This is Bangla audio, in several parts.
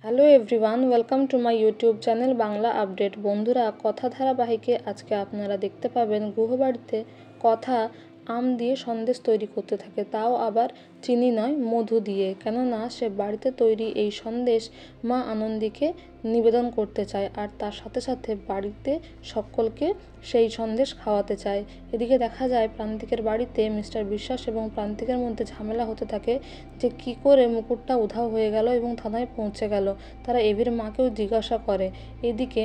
Hello everyone, welcome to my YouTube channel Bangla update. বন্ধুরা, কথা ধারাবাহিকে আজকে আপনারা দেখতে পাবেন গুহবাড়িতে কথা আম দিয়ে সন্দেশ তৈরি করতে থাকে, তাও আবার চিনি নয়, মধু দিয়ে। কেননা সে বাড়িতে তৈরি এই সন্দেশ মা আনন্দীকে নিবেদন করতে চায়, আর তার সাথে সাথে বাড়িতে সকলকে সেই সন্দেশ খাওয়াতে চায়। এদিকে দেখা যায় প্রান্তিকের বাড়িতে মিস্টার বিশ্বাস এবং প্রান্তিকের মধ্যে ঝামেলা হতে থাকে যে কী করে মুকুটটা উধাও হয়ে গেল এবং থানায় পৌঁছে গেল। তারা এভির মাকেও জিজ্ঞাসা করে। এদিকে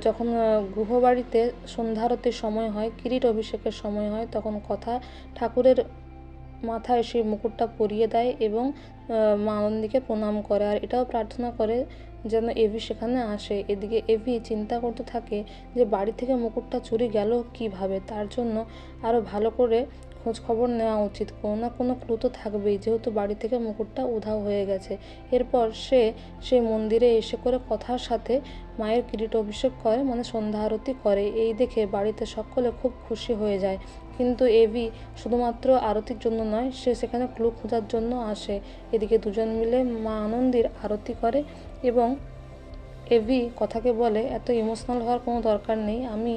যখন গুহবাড়িতে সন্ধ্যা আরতির সময় হয়, কিরিট অভিষেকের সময় হয়, তখন কথা ঠাকুরের মাথায় সেই মুকুটটা পরিয়ে দেয় এবং মা আনন্দীকে প্রণাম করে, আর এটাও প্রার্থনা করে যেন এভি সেখানে আসে। এদিকে এভি চিন্তা করতে থাকে যে বাড়ি থেকে মুকুটটা চুরি গেল কিভাবে। তার জন্য আরও ভালো করে খোঁজ খবর নেওয়া উচিত, কোনো না কোনো ক্লু তো থাকবেই, যেহেতু বাড়ি থেকে মুকুটটা উধাও হয়ে গেছে। এরপর সে সেই মন্দিরে এসে করে কথার সাথে মায়ের কিরিট অভিষেক করে, মানে সন্ধ্যা আরতি করে। এই দেখে বাড়িতে সকলে খুব খুশি হয়ে যায়। কিন্তু এভি শুধুমাত্র আরতির জন্য নয়, সে সেখানে ক্লু খোঁজার জন্য আসে। এদিকে দুজন মিলে মা আনন্দীর আরতি করে এবং এভি কথাকে বলে, এত ইমোশনাল হওয়ার কোনো দরকার নেই, আমি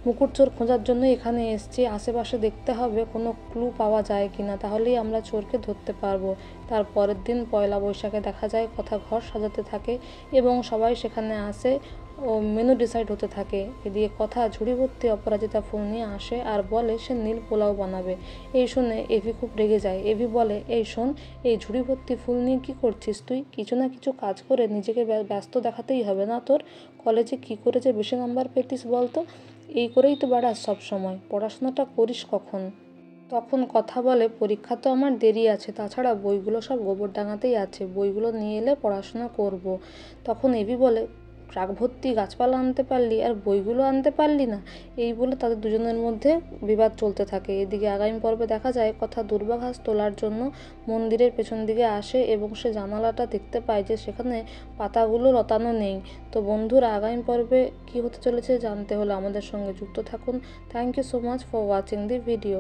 মুকুট চোর খোঁজার জন্য এখানে এসেছি, আশেপাশে দেখতে হবে কোনো ক্লু পাওয়া যায় কিনা, তাহলেই আমরা চোরকে ধরতে পারবো। তার পরের দিন পয়লা বৈশাখে দেখা যায় কথা ঘর সাজাতে থাকে এবং সবাই সেখানে আসে ও মেনু ডিসাইড হতে থাকে। এদিকে কথা ঝুড়ি ভর্তি অপরাজিতা ফুল নিয়ে আসে আর বলে সে নীল পোলাও বানাবে। এই শুনে এভি খুব রেগে যায়। এভি বলে, এই শোন, এই ঝুড়ি ভর্তি ফুল নিয়ে কী করছিস তুই? কিছু না কিছু কাজ করে নিজেকে ব্যস্ত দেখাতেই হবে না তোর? কলেজে কী করে যে বেশি নাম্বার পেতিস বলতো? এই করেই তো বেড়াস সব সময়, পড়াশোনাটা করিস কখন? তখন কথা বলে, পরীক্ষা তো আমার দেরি আছে, তাছাড়া বইগুলো সব গোবরডাঙাতেই আছে, বইগুলো নিয়ে এলে পড়াশোনা করব। তখন এভি বলে, ট্রাক ভর্তি গাছপালা আনতে পারলি আর বইগুলো আনতে পারলি না? এই বলে তাদের দুজনের মধ্যে বিবাদ চলতে থাকে। এদিকে আগামী পর্বে দেখা যায় কথা দুর্বাঘাস তোলার জন্য মন্দিরের পেছন দিকে আসে এবং সে জানালাটা দেখতে পায় যে সেখানে পাতাগুলো লতানো নেই। তো বন্ধুরা, আগামী পর্বে কী হতে চলেছে জানতে হলে আমাদের সঙ্গে যুক্ত থাকুন। Thank you so much for watching the video.